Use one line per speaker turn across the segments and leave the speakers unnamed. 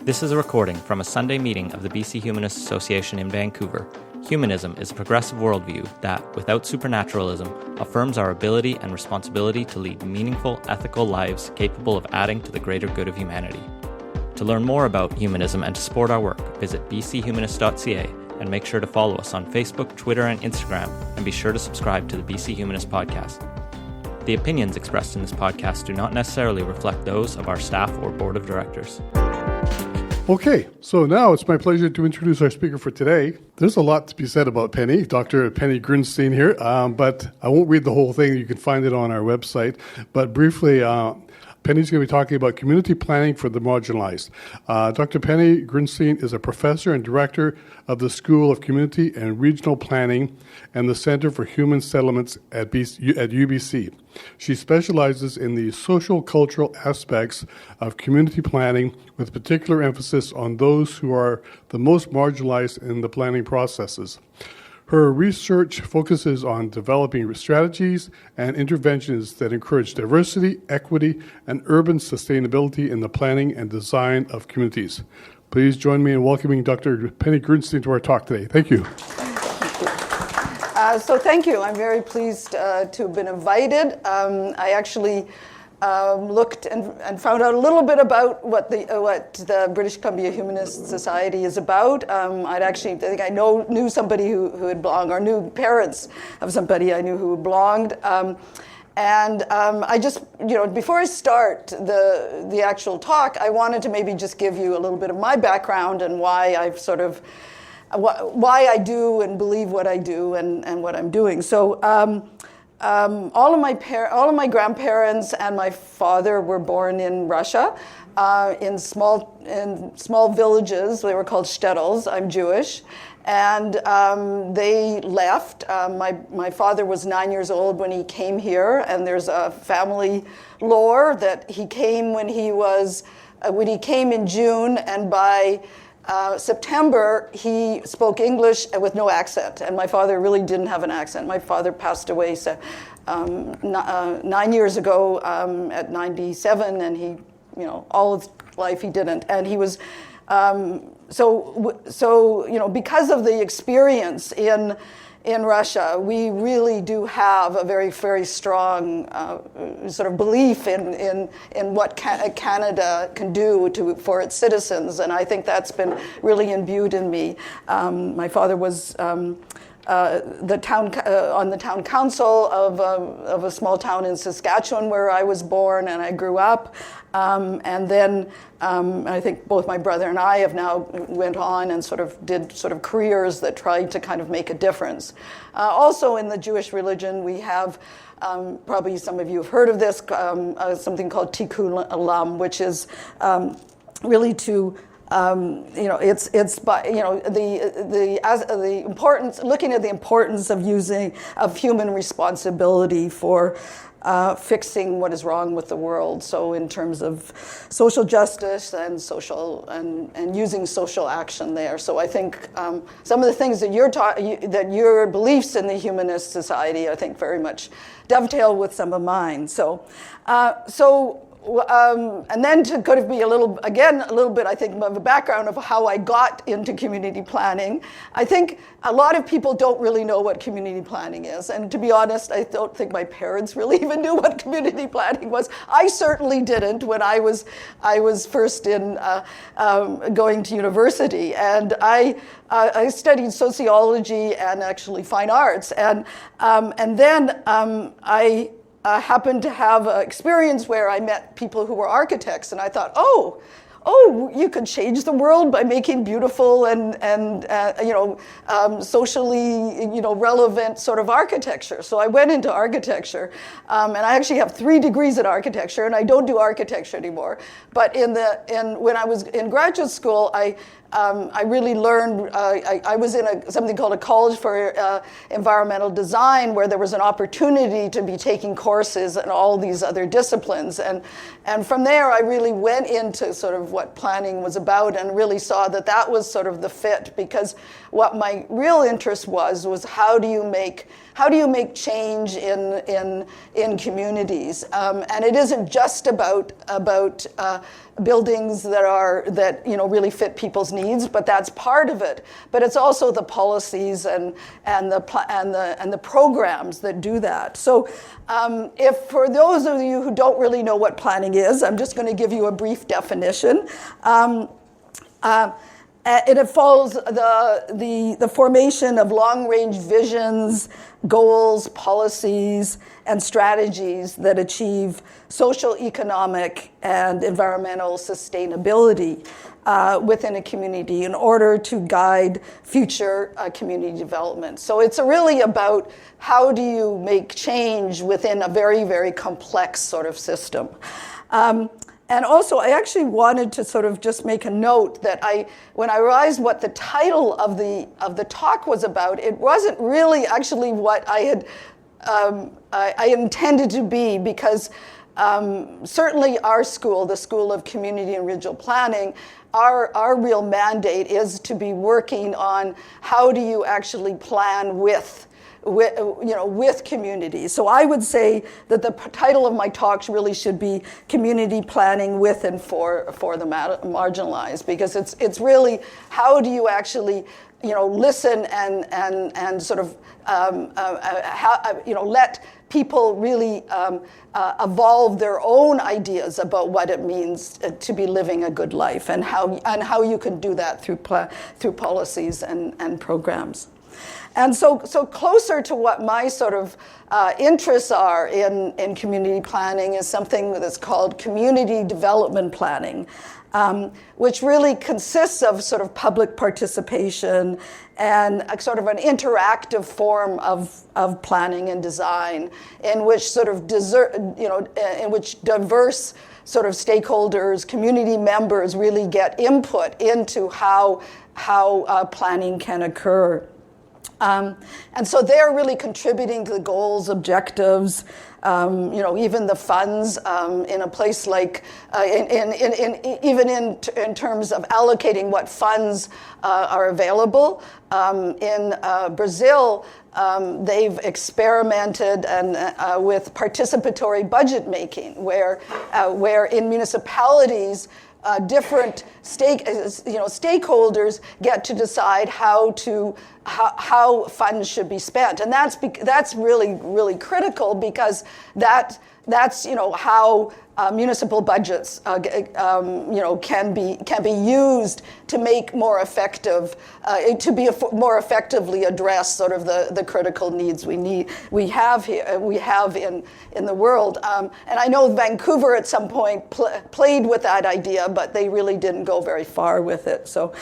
This is a recording from a Sunday meeting of the BC Humanist Association in Vancouver. Humanism is a progressive worldview that, without supernaturalism, affirms our ability and responsibility to lead meaningful, ethical lives capable of adding to the greater good of humanity. To learn more about humanism and to support our work, visit bchumanist.ca and make sure to follow us on Facebook, Twitter, and Instagram, and be sure to subscribe to the BC Humanist podcast. The opinions expressed in this podcast do not necessarily reflect those of our staff or board of directors.
Okay, so now it's my pleasure to introduce our speaker for today. There's a lot to be said about Penny, Dr. Penny Gurstein here, but I won't read the whole thing. You can find it on our website. But briefly, Penny's going to be talking about community planning for the marginalized. Dr. Penny Gurstein is a professor and director of the School of Community and Regional Planning and the Center for Human Settlements at UBC. She specializes in the socio-cultural aspects of community planning with particular emphasis on those who are the most marginalized in the planning processes. Her research focuses on developing strategies and interventions that encourage diversity, equity, and urban sustainability in the planning and design of communities. Please join me in welcoming Dr. Penny Gurstein to our talk today. Thank you.
So thank you. I'm very pleased to have been invited. I actually looked and found out a little bit about what the British Columbia Humanist Society is about. I think I knew somebody who had belonged, or knew parents of somebody I knew who belonged. I just, before I start the actual talk, I wanted to maybe just give you a little bit of my background and why I've why I do and believe what I do and what I'm doing. So all of my grandparents and my father were born in Russia, in small villages. They were called shtetls. I'm Jewish. And they left. My father was 9 years old when he came here, and there's a family lore that he came when he came in June, and by September, he spoke English with no accent, and my father really didn't have an accent. My father passed away 9 years ago at 97, and he, all his life he didn't. And he was, because of the experience in Russia, we really do have a very, very strong sort of belief in what Canada can do for its citizens, and I think that's been really imbued in me. My father was on the town council of a small town in Saskatchewan where I was born and I grew up. And then I think both my brother and I have now went on and did careers that tried to kind of make a difference. Also in the Jewish religion, we have, probably some of you have heard of this, something called Tikkun Olam, which is really to it's by the importance, looking at the importance of human responsibility for fixing what is wrong with the world. So in terms of social justice and and using social action there. So I think some of the things that that your beliefs in the Humanist Society, I think, very much dovetail with some of mine. And then to kind of be a little bit, I think, of a background of how I got into community planning. I think a lot of people don't really know what community planning is. And to be honest, I don't think my parents really even knew what community planning was. I certainly didn't when I was first in going to university. And I studied sociology and actually fine arts. And then I happened to have an experience where I met people who were architects, and I thought, oh, you could change the world by making beautiful and socially relevant sort of architecture. So I went into architecture, and I actually have 3 degrees in architecture, and I don't do architecture anymore. But when I was in graduate school, I really learned, I was in something called a College for Environmental Design, where there was an opportunity to be taking courses in all these other disciplines. And from there, I really went into sort of what planning was about and really saw that was sort of the fit, because what my real interest was how do you make change in communities, and it isn't just about buildings that really fit people's needs, but that's part of it. But it's also the policies and the programs that do that. So, if for those of you who don't really know what planning is, I'm just going to give you a brief definition. And it follows the formation of long-range visions, goals, policies, and strategies that achieve social, economic, and environmental sustainability within a community in order to guide future community development. So it's really about how do you make change within a very, very complex sort of system. And also, I actually wanted to sort of just make a note that when I realized what the title of the talk was about, it wasn't really actually what I intended to be, because certainly our school, the School of Community and Regional Planning, our real mandate is to be working on how do you actually plan with communities. So I would say that the title of my talks really should be Community Planning with and for the Marginalized, because it's really how do you actually listen and sort of let people really evolve their own ideas about what it means to be living a good life, and how you can do that through policies and programs. And so closer to what my sort of interests are in community planning is something that's called community development planning, which really consists of sort of public participation and a sort of an interactive form of planning and design, in which sort of in which diverse sort of stakeholders, community members really get input into how planning can occur. And so they're really contributing to the goals, objectives, even the funds in a place like, even in terms of allocating what funds are available. In Brazil, they've experimented with participatory budget making, where in municipalities, different stakeholders get to decide how funds should be spent, and that's really, really critical, because that's how municipal budgets can be used to make more effective more effectively address sort of the critical needs we have in the world, and I know Vancouver at some point played with that idea, but they really didn't go very far with it. So.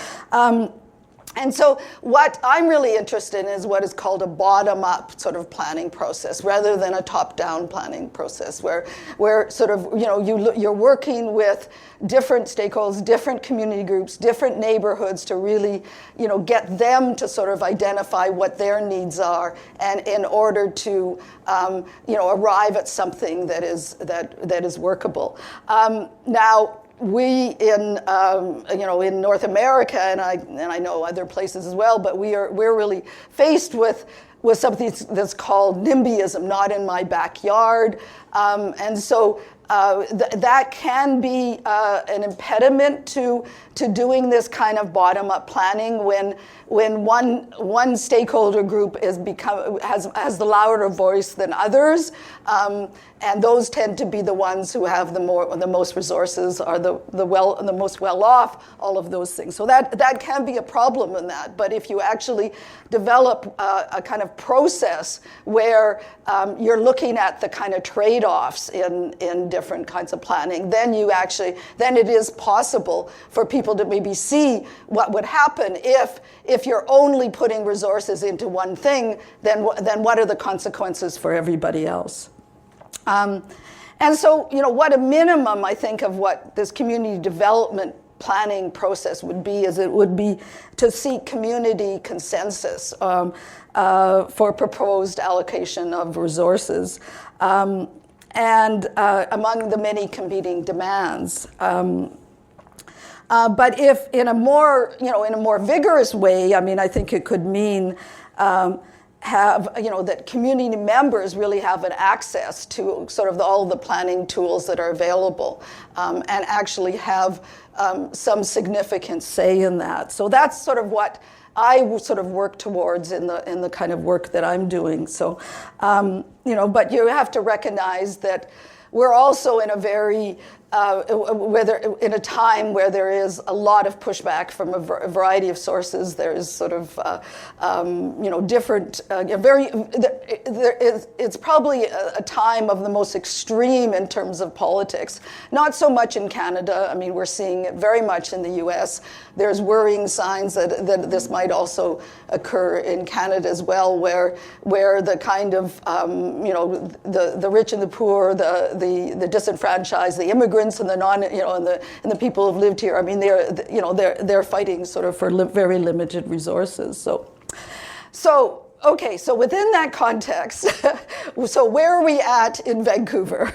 And so what I'm really interested in is what is called a bottom-up sort of planning process, rather than a top-down planning process, where sort of you're working with different stakeholders, different community groups, different neighborhoods to really get them to sort of identify what their needs are, and in order to arrive at something that is workable. Now. We in North America, and I know other places as well, but we're really faced with something that's called NIMBYism, not in my backyard, and so that can be an impediment to doing this kind of bottom-up planning when one stakeholder group has the louder voice than others, and those tend to be the ones who have the most resources, are the most well-off, all of those things. So that can be a problem in that. But if you actually develop a kind of process where you're looking at the kind of trade-offs in different kinds of planning, then it is possible for people to maybe see what would happen if you're only putting resources into one thing, then what are the consequences for everybody else? And so, what a minimum, I think, of what this community development planning process would be is it would be to seek community consensus for proposed allocation of resources, and among the many competing demands. But if in a more, in a more vigorous way, I mean, I think it could mean that community members really have an access to sort of all the planning tools that are available, and actually have some significant say in that. So that's sort of what I sort of work towards in the kind of work that I'm doing. So, but you have to recognize that we're also in a very in a time where there is a lot of pushback from a variety of sources. There is sort of, different, it's probably a time of the most extreme in terms of politics. Not so much in Canada. I mean, we're seeing it very much in the US. There's worrying signs that this might also occur in Canada as well, where the kind of, the rich and the poor, the disenfranchised, the immigrants and the and the people who've lived here. I mean, they're fighting sort of for very limited resources. So within that context, so where are we at in Vancouver?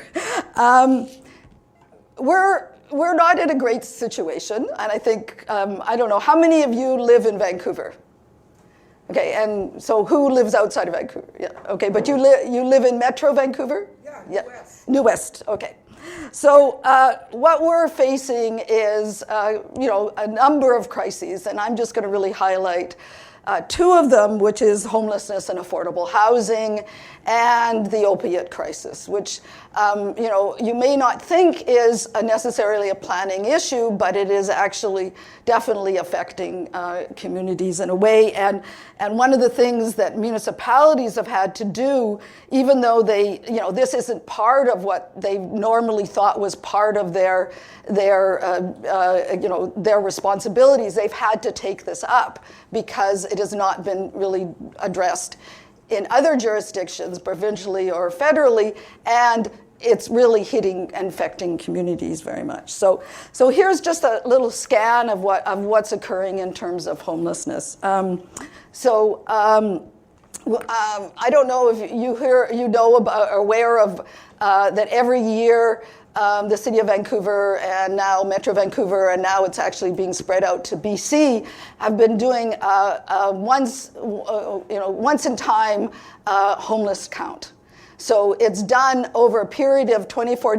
We're not in a great situation, and I think I don't know how many of you live in Vancouver. Okay, and so who lives outside of Vancouver? Yeah, okay, but you live in Metro Vancouver?
Yeah, New West.
New West, okay. So what we're facing is, a number of crises, and I'm just going to really highlight two of them, which is homelessness and affordable housing, and the opiate crisis, which you may not think is necessarily a planning issue, but it is actually definitely affecting communities in a way. And one of the things that municipalities have had to do, even though they, this isn't part of what they normally thought was part of their responsibilities, they've had to take this up because it has not been really addressed in other jurisdictions, provincially or federally, and it's really hitting and affecting communities very much. So here's just a little scan of what's occurring in terms of homelessness. I don't know if you know about or aware of that every year the City of Vancouver and now Metro Vancouver, and now it's actually being spread out to BC, have been doing once in time homeless count. So it's done over a period of 24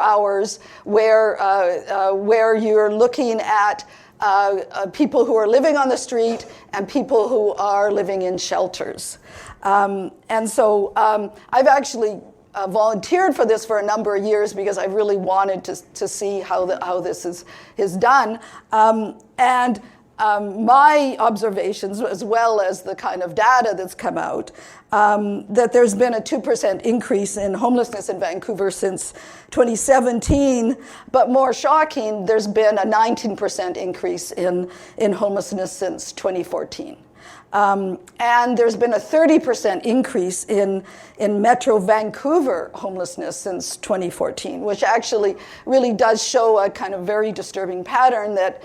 hours, where you're looking at people who are living on the street and people who are living in shelters. And so I've actually volunteered for this for a number of years because I really wanted to see how this is done. My observations, as well as the kind of data that's come out, that there's been a 2% increase in homelessness in Vancouver since 2017, but more shocking, there's been a 19% increase in homelessness since 2014. And there's been a 30% increase in Metro Vancouver homelessness since 2014, which actually really does show a kind of very disturbing pattern that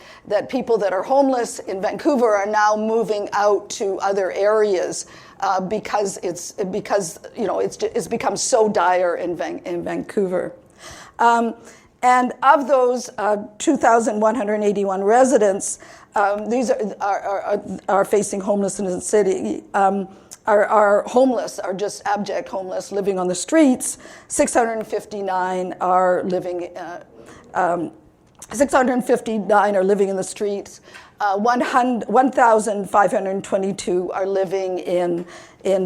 people that are homeless in Vancouver are now moving out to other areas because it's become so dire in Vancouver. And of those 2,181 residents, these are facing homelessness in the city, are homeless, are just abject homeless, living on the streets. 659 are living. 659 are living in the streets. 1,522 are living in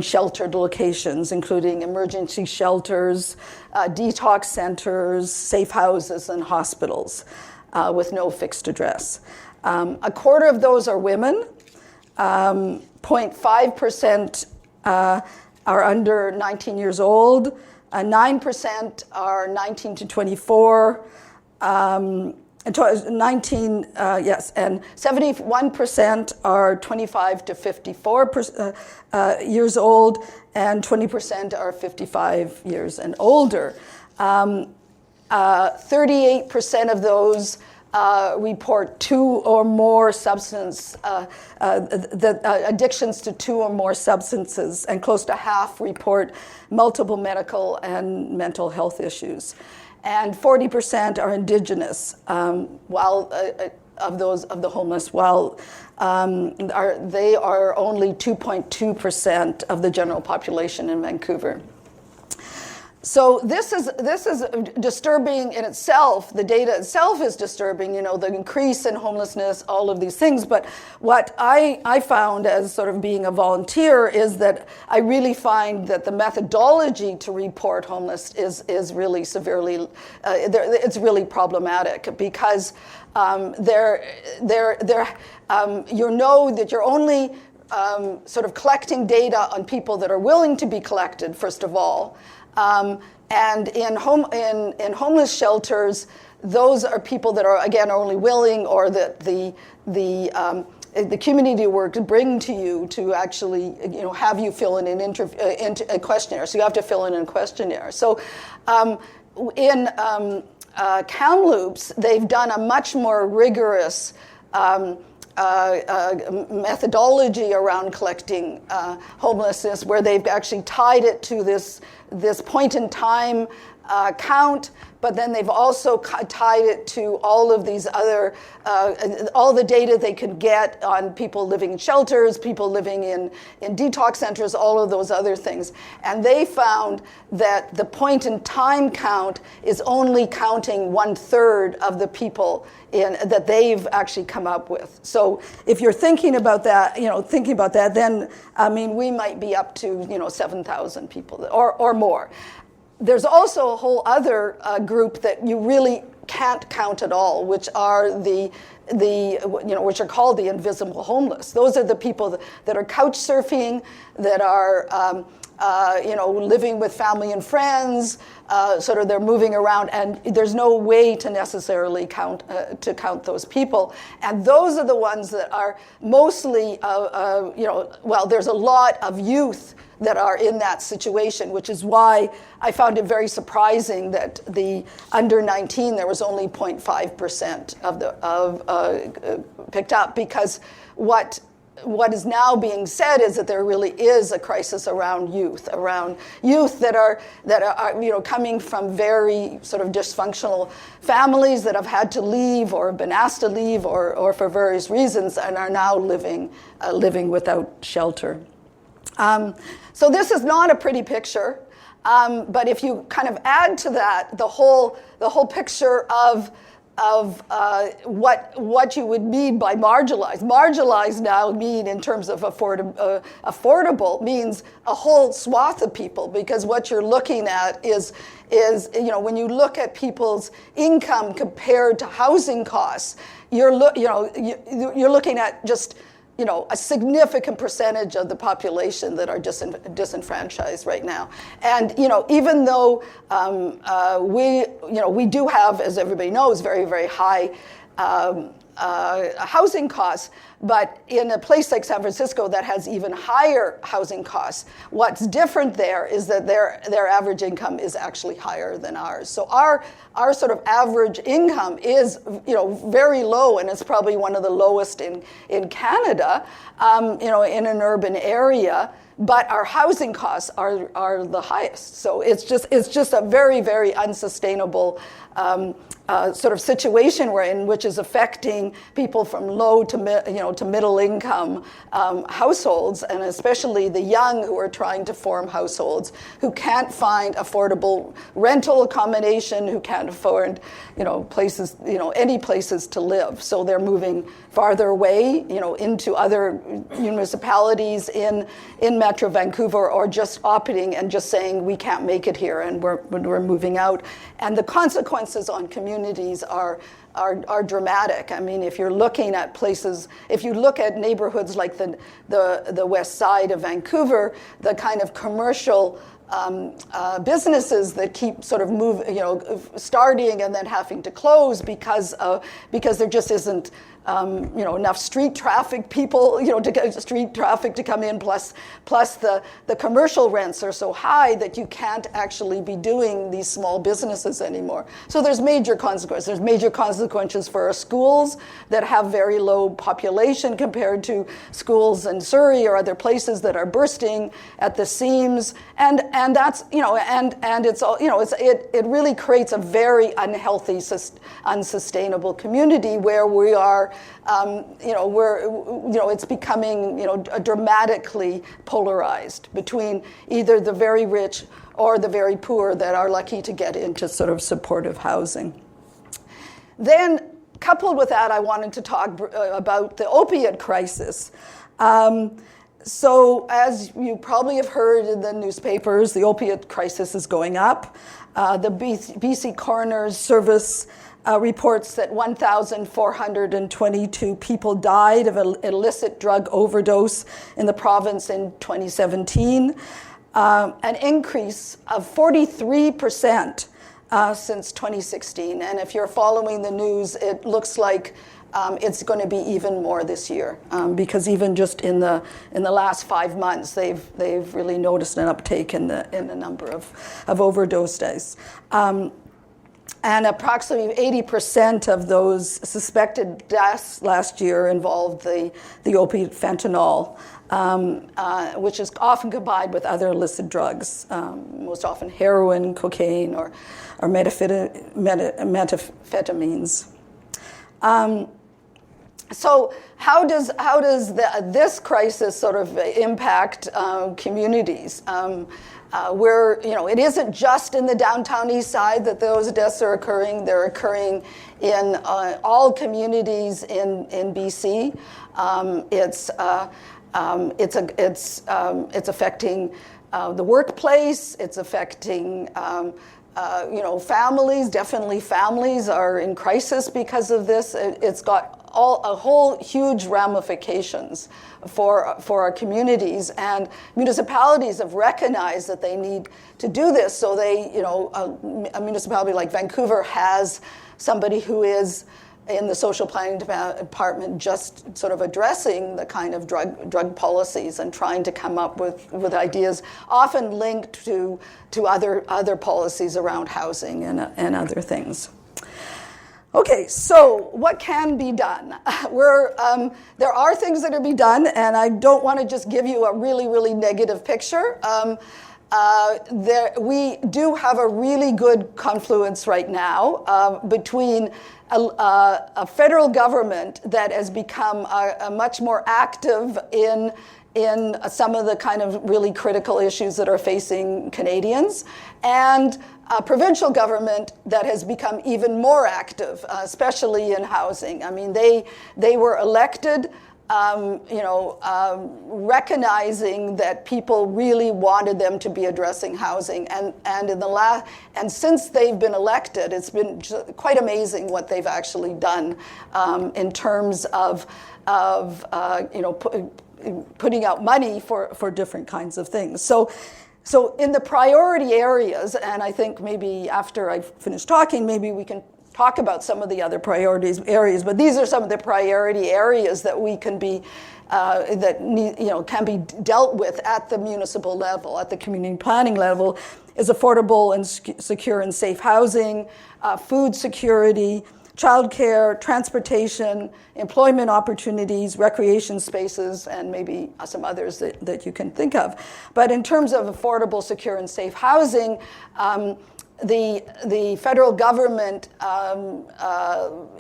sheltered locations, including emergency shelters, detox centers, safe houses, and hospitals with no fixed address. A quarter of those are women. 0.5% are under 19 years old. 9% are 19 to 24. And 71% are 25 to 54 years old, and 20% are 55 years and older. 38% of those report two or more addictions to two or more substances, and close to half report multiple medical and mental health issues. and 40% are Indigenous, while of the homeless, while they are only 2.2% of the general population in Vancouver. So this is disturbing in itself. The data itself is disturbing, the increase in homelessness, all of these things. But what I found as sort of being a volunteer is that I really find that the methodology to report homeless is really severely, it's really problematic, because that you're only sort of collecting data on people that are willing to be collected, first of all. And in homeless shelters, those are people that are, again, only willing, or that the community work to bring to you to actually, have you fill in a questionnaire. So you have to fill in a questionnaire. So in Kamloops, they've done a much more rigorous methodology around collecting homelessness, where they've actually tied it to this point in time count, but then they've also tied it to all of these other, all the data they could get on people living in shelters, people living in detox centers, all of those other things. And they found that the point in time count is only counting 1/3 of the people that they've actually come up with. So if you're thinking about that, then, we might be up to, 7,000 people or more. There's also a whole other group that you really can't count at all, which are which are called the invisible homeless. Those are the people that are couch surfing, that are living with family and friends, sort of they're moving around, and there's no way to necessarily count those people. And those are the ones that are mostly, there's a lot of youth that are in that situation, which is why I found it very surprising that the under 19, there was only 0.5% picked up, because what is now being said is that there really is a crisis around youth that are coming from very sort of dysfunctional families that have had to leave or have been asked to leave or for various reasons, and are now living without shelter. So this is not a pretty picture, but if you kind of add to that the whole picture of what you would mean by marginalized. Marginalized now mean, in terms of affordable, means a whole swath of people, because what you're looking at is when you look at people's income compared to housing costs, you're looking at just a significant percentage of the population that are disenfranchised right now. And, even though we do have, as everybody knows, very, very high housing costs, but in a place like San Francisco that has even higher housing costs, what's different there is that their average income is actually higher than ours. So our sort of average income is very low, and it's probably one of the lowest in Canada, in an urban area. But our housing costs are the highest. So it's just a very, very unsustainable sort of situation we're in, which is affecting people from low to middle income households, and especially the young who are trying to form households, who can't find affordable rental accommodation, who can't afford places, any places to live. So they're moving farther away, into other municipalities in Metro Vancouver, or just opting and just saying we can't make it here and we're moving out. And the consequences on communities are dramatic. I mean, if you're looking at places, if you look at neighborhoods like the west side of Vancouver, the kind of commercial businesses that keep sort of starting and then having to close because there just isn't enough street traffic people, to get street traffic to come in, plus the commercial rents are so high that you can't actually be doing these small businesses anymore. So there's major consequences. There's major consequences for our schools that have very low population compared to schools in Surrey or other places that are bursting at the seams, and that's and it's all it really creates a very unhealthy, unsustainable community where we are. It's becoming, dramatically polarized between either the very rich or the very poor that are lucky to get into sort of supportive housing. Then, coupled with that, I wanted to talk about the opiate crisis. So, as you probably have heard in the newspapers, the opiate crisis is going up. The BC Coroner's Service reports that 1,422 people died of an illicit drug overdose in the province in 2017, an increase of 43% since 2016. And if you're following the news, it looks like it's going to be even more this year, because even just in the last 5 months, they've really noticed an uptake in the number of overdose days. And approximately 80% of those suspected deaths last year involved the opiate fentanyl, which is often combined with other illicit drugs, most often heroin, cocaine, or methamphetamines. So how does this crisis sort of impact communities? Where it isn't just in the downtown east side that those deaths are occurring. They're occurring in all communities in BC. It's affecting the workplace. It's affecting families. Definitely, families are in crisis because of this. It's got a whole huge ramifications for our communities, and municipalities have recognized that they need to do this. So they, a municipality like Vancouver has somebody who is in the social planning department just sort of addressing the kind of drug policies and trying to come up with ideas, often linked to other policies around housing and other things. Okay, so what can be done? There are things that are be done, and I don't want to just give you a really, really negative picture. We do have a really good confluence right now between a federal government that has become a much more active in some of the kind of really critical issues that are facing Canadians, and a provincial government that has become even more active, especially in housing. I mean, they were elected, recognizing that people really wanted them to be addressing housing, and since they've been elected, it's been quite amazing what they've actually done in terms of putting out money for different kinds of things. So in the priority areas, and I think maybe after I finish talking, maybe we can talk about some of the other priorities areas, but these are some of the priority areas that we can be can be dealt with at the municipal level, at the community planning level, is affordable and secure and safe housing, food security, childcare, transportation, employment opportunities, recreation spaces, and maybe some others that you can think of. But in terms of affordable, secure, and safe housing, the federal government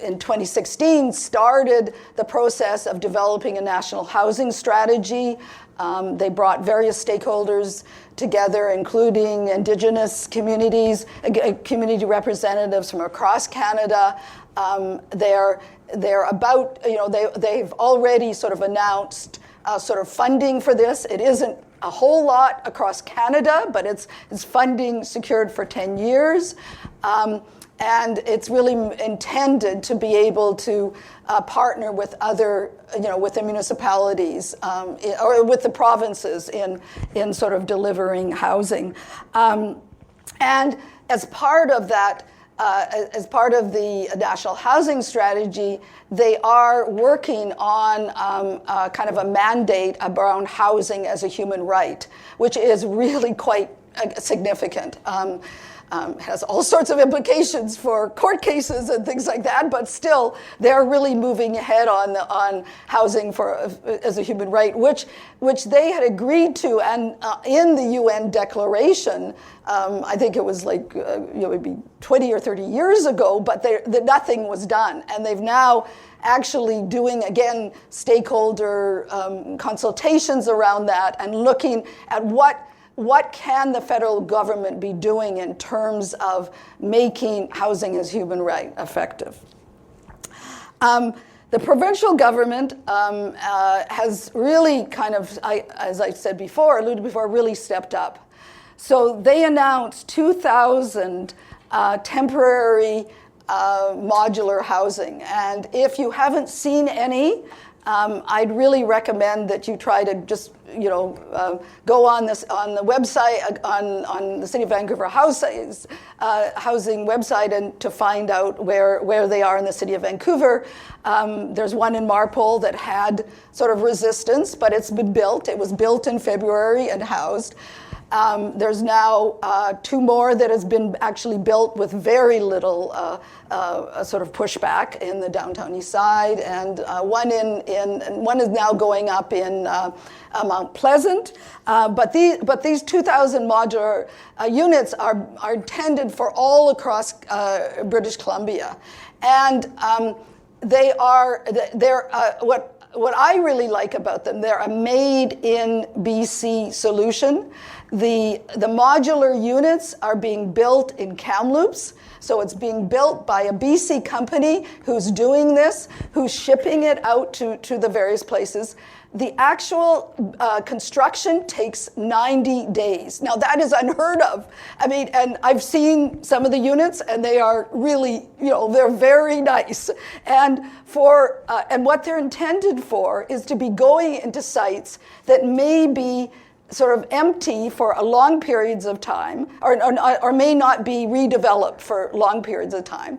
in 2016 started the process of developing a national housing strategy. They brought various stakeholders together, including Indigenous communities, community representatives from across Canada. They're about, they've already sort of announced sort of funding for this. It isn't a whole lot across Canada, but it's funding secured for 10 years. And it's really intended to be able to partner with other, with the municipalities or with the provinces in sort of delivering housing. And as part of that as part of the National Housing Strategy, they are working on kind of a mandate around housing as a human right, which is really quite significant. Has all sorts of implications for court cases and things like that, but still, they're really moving ahead on housing as a human right, which they had agreed to, and in the UN Declaration, I think it was like maybe 20 or 30 years ago, but nothing was done, and they've now actually doing, again, stakeholder consultations around that and looking at what can the federal government be doing in terms of making housing as human right effective? The provincial government has really kind of, as I said before, alluded before, really stepped up. So they announced 2,000 temporary modular housing. And if you haven't seen any, I'd really recommend that you try to just, go on the website, on the City of Vancouver housing website, and to find out where they are in the City of Vancouver. There's one in Marpole that had sort of resistance, but it's been built. It was built in February and housed. There's now 2 more that has been actually built with very little sort of pushback in the downtown east side, and one is now going up in Mount Pleasant. But these 2,000 modular units are intended for all across British Columbia, and they're what I really like about them, they're a made in BC solution. The modular units are being built in Kamloops. So it's being built by a BC company who's doing this, who's shipping it out to the various places. The actual construction takes 90 days. Now that is unheard of. I mean, and I've seen some of the units, and they are really, they're very nice. And and what they're intended for is to be going into sites that may be sort of empty for long periods of time, or may not be redeveloped for long periods of time,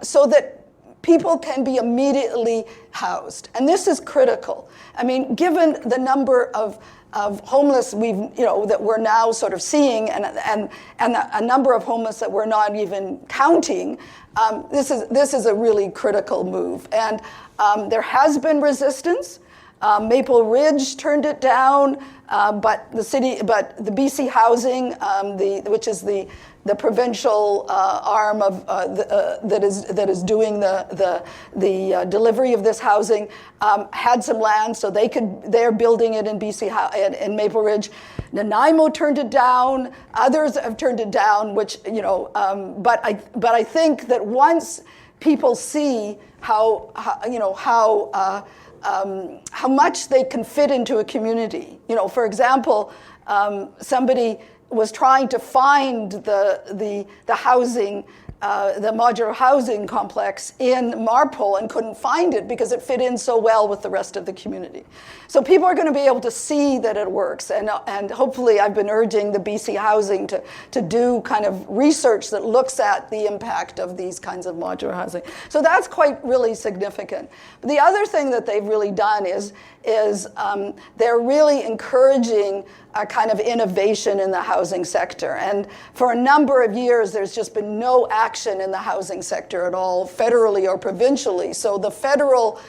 so that people can be immediately housed. And this is critical. I mean, given the number of homeless that we're now sort of seeing, and a number of homeless that we're not even counting, this is a really critical move. And there has been resistance. Maple Ridge turned it down, but the BC Housing, which is the provincial arm of that is doing the delivery of this housing, had some land, so they're building it in BC in Maple Ridge. Nanaimo turned it down. Others have turned it down, which but I think that once people see how much they can fit into a community. For example, somebody was trying to find the housing, the modular housing complex in Marpole, and couldn't find it because it fit in so well with the rest of the community. So people are going to be able to see that it works, and hopefully I've been urging the BC Housing to do kind of research that looks at the impact of these kinds of modular housing. So that's quite really significant. But the other thing that they've really done is they're really encouraging a kind of innovation in the housing sector. And for a number of years, there's just been no action in the housing sector at all, federally or provincially. So the federal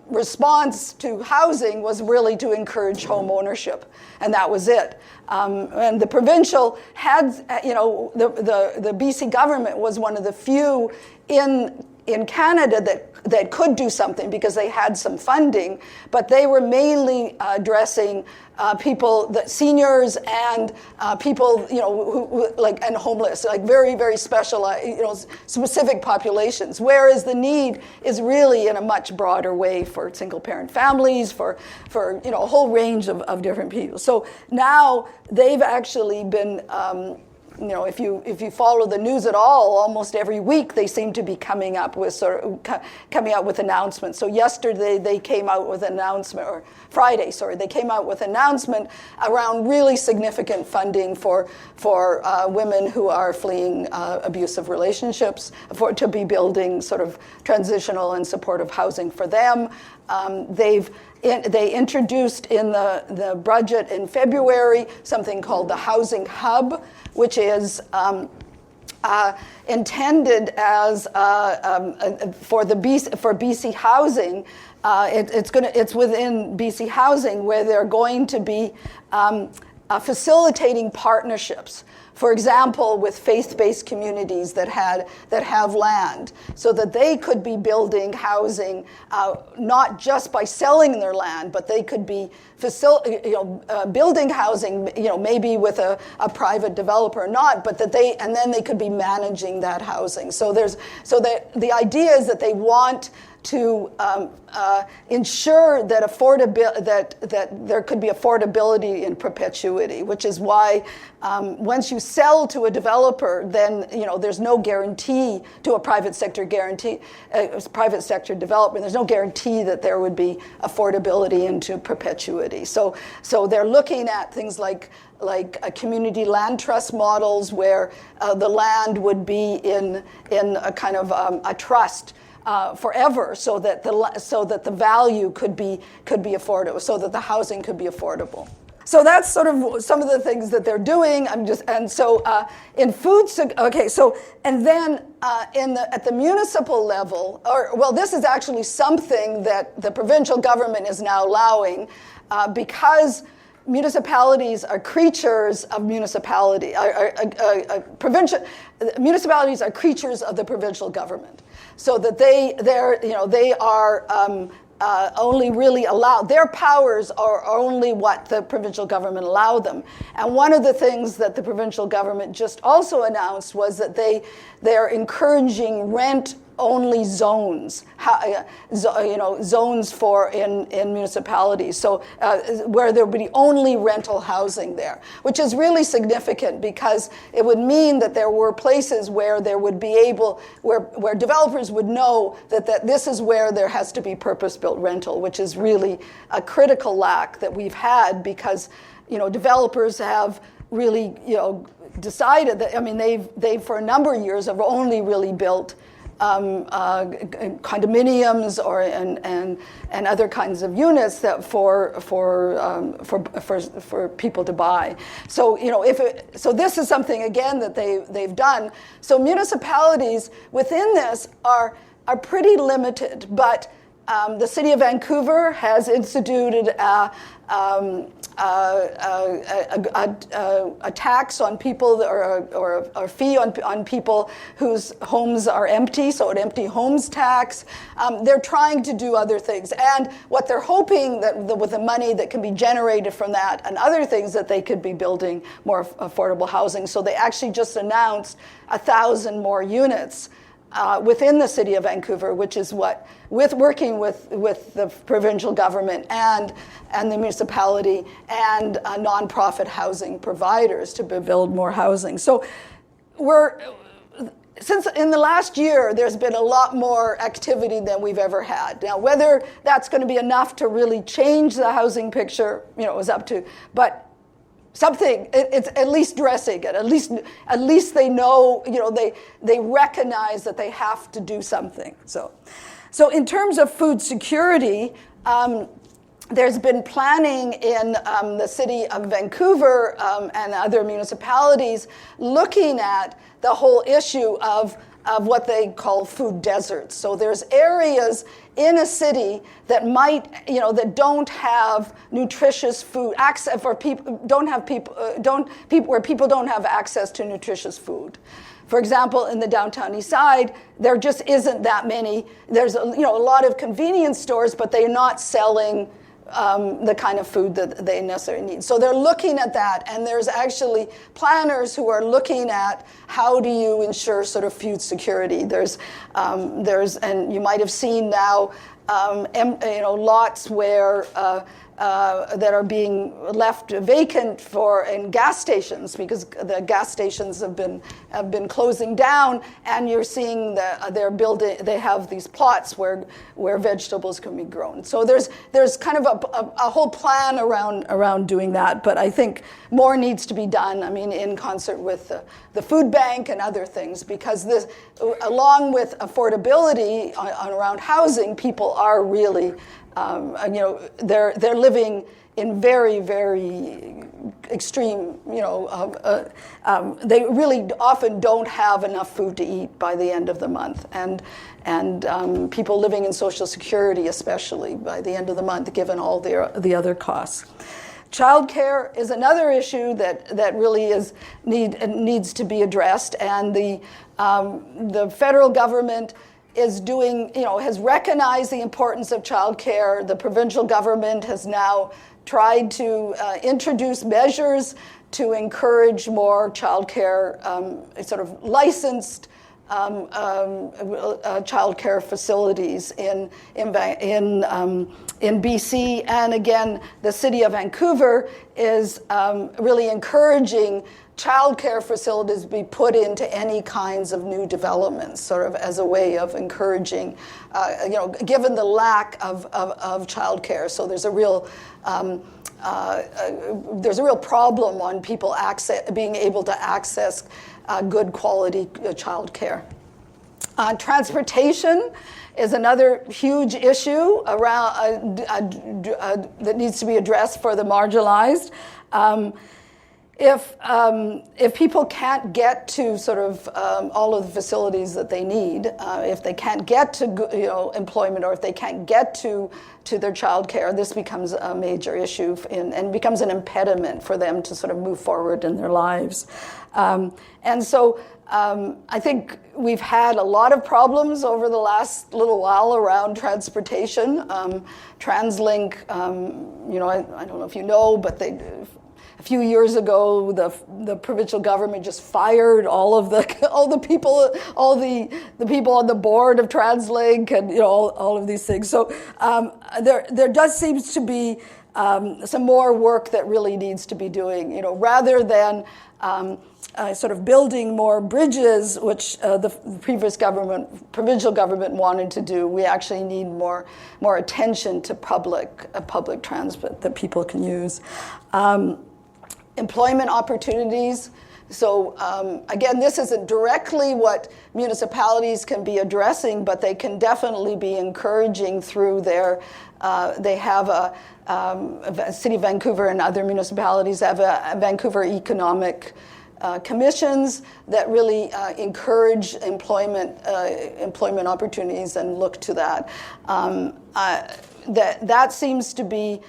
response to housing was really to encourage home ownership, and that was it. And the provincial had, the BC government was one of the few in Canada that could do something because they had some funding, but they were mainly addressing seniors and people, who and homeless, like very, very specialized, specific populations. Whereas the need is really in a much broader way for single-parent families, for a whole range of different people. So now they've actually been if you follow the news at all, almost every week they seem to be coming out with announcements. So yesterday they came out with an announcement, or Friday, sorry, they came out with an announcement around really significant funding for women who are fleeing abusive relationships, to be building sort of transitional and supportive housing for them. They introduced in the budget in February something called the Housing Hub, which is intended as for BC Housing. It's within BC Housing, where they're going to be facilitating partnerships. For example, with faith-based communities that have land, so that they could be building housing, not just by selling their land, but they could be building housing, maybe with a private developer or not, but then they could be managing that housing. So the idea is that they want to ensure that that there could be affordability in perpetuity, which is why once you sell to a developer, then there's no guarantee to a private sector development. There's no guarantee that there would be affordability into perpetuity. So they're looking at things like community land trust models, where the land would be in a kind of a trust forever, so that the value could be affordable, so that the housing could be affordable. So that's sort of some of the things that they're doing. In food, okay. So and then at the municipal level, this is actually something that the provincial government is now allowing, because municipalities are creatures of municipality. Municipalities are creatures of the provincial government, so that they are only really allowed. Their powers are only what the provincial government allow them. And one of the things that the provincial government just also announced was that they're encouraging rent-only zones, zones in municipalities, so where there would be only rental housing there, which is really significant, because it would mean that there were places where there would be where developers would know that this is where there has to be purpose-built rental, which is really a critical lack that we've had, because developers have really decided that, they've for a number of years have only really built condominiums and other kinds of units that for people to buy. So so this is something again that they've done. So municipalities within this are pretty limited, but the City of Vancouver has instituted a tax on people, or a fee on people whose homes are empty, so an empty homes tax. They're trying to do other things, and what they're hoping that with the money that can be generated from that and other things, that they could be building more affordable housing. So they actually just announced 1,000 more units within the City of Vancouver, which is working with the provincial government and the municipality and nonprofit housing providers to build more housing. So since in the last year, there's been a lot more activity than we've ever had. Now, whether that's going to be enough to really change the housing picture, is up to, but something, it's at least dressing it. At least they know, they recognize that they have to do something. So in terms of food security, there's been planning in the City of Vancouver and other municipalities looking at the whole issue of what they call food deserts. So there's areas in a city that that don't have nutritious food access for people, where people don't have access to nutritious food. For example, in the downtown east side, there just isn't that many. There's a lot of convenience stores, but they're not selling the kind of food that they necessarily need. So they're looking at that, and there's actually planners who are looking at how do you ensure sort of food security. And you might have seen now, lots where that are being left vacant in gas stations, because the gas stations have been closing down, and you're seeing they have these plots where vegetables can be grown. So there's kind of a whole plan around doing that, but I think more needs to be done. I mean, in concert with the food bank and other things, because this, along with affordability around housing, people are really they're living in very, very extreme, they really often don't have enough food to eat by the end of the month. And people living in Social Security, especially by the end of the month, given all the other costs. Childcare is another issue that really needs to be addressed, and the federal government is has recognized the importance of childcare. The provincial government has now tried to introduce measures to encourage more childcare, sort of licensed childcare facilities in BC, and again, the city of Vancouver is really encouraging childcare facilities to be put into any kinds of new developments, sort of as a way of encouraging, given the lack of childcare. So there's a real problem on people being able to access good quality childcare. Transportation is another huge issue around that needs to be addressed for the marginalized. If people can't get to sort of all of the facilities that they need, if they can't get to employment, or if they can't get to their childcare, this becomes a major issue and becomes an impediment for them to sort of move forward in their lives. And so I think we've had a lot of problems over the last little while around transportation. TransLink, I don't know if you know, but a few years ago, the provincial government just fired all the people on the board of TransLink, and all of these things. So there does seems to be some more work that really needs to be doing. Rather than sort of building more bridges, which the previous provincial government wanted to do, we actually need more attention to public transit that people can use. Employment opportunities. So again, this isn't directly what municipalities can be addressing, but they can definitely be encouraging through they have a City of Vancouver and other municipalities have a Vancouver Economic commissions that really encourage employment opportunities and look to that. That seems to be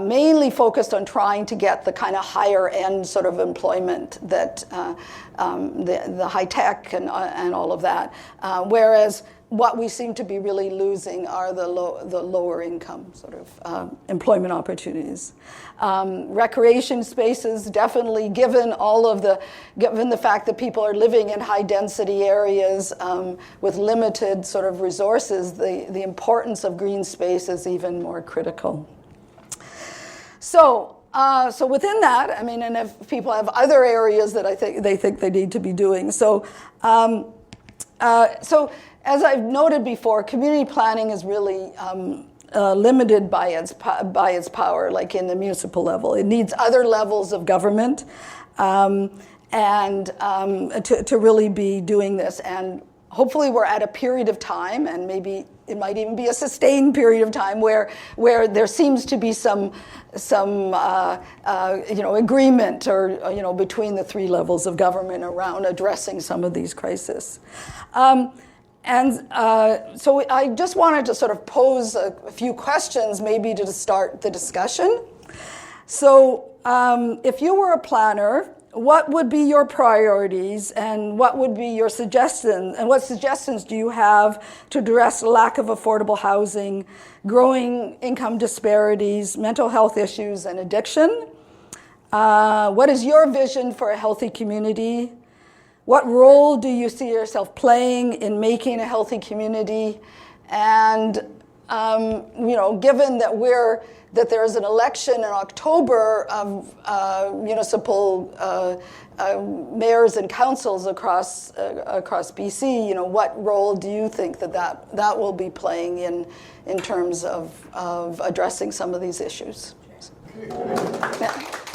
mainly focused on trying to get the kind of higher end sort of employment that the high tech and all of that, whereas what we seem to be really losing are the lower income sort of employment opportunities. Recreation spaces, definitely, given the fact that people are living in high density areas with limited sort of resources, the importance of green space is even more critical. So within that, I mean, and if people have other areas that they think they need to be doing. So as I've noted before, community planning is really limited by its power, like in the municipal level. It needs other levels of government to really be doing this. And hopefully we're at a period of time, and maybe it might even be a sustained period of time where there seems to be some agreement or between the three levels of government around addressing some of these crises. So I just wanted to sort of pose a few questions maybe to start the discussion. So if you were a planner, what would be your priorities, and what would be your suggestions, and what suggestions do you have to address lack of affordable housing, growing income disparities, mental health issues, and addiction? What is your vision for a healthy community? What role do you see yourself playing in making a healthy community? And given that there is an election in October of municipal mayors and councils across BC, what role do you think that will be playing in terms of addressing some of these issues?
Okay.
Yeah.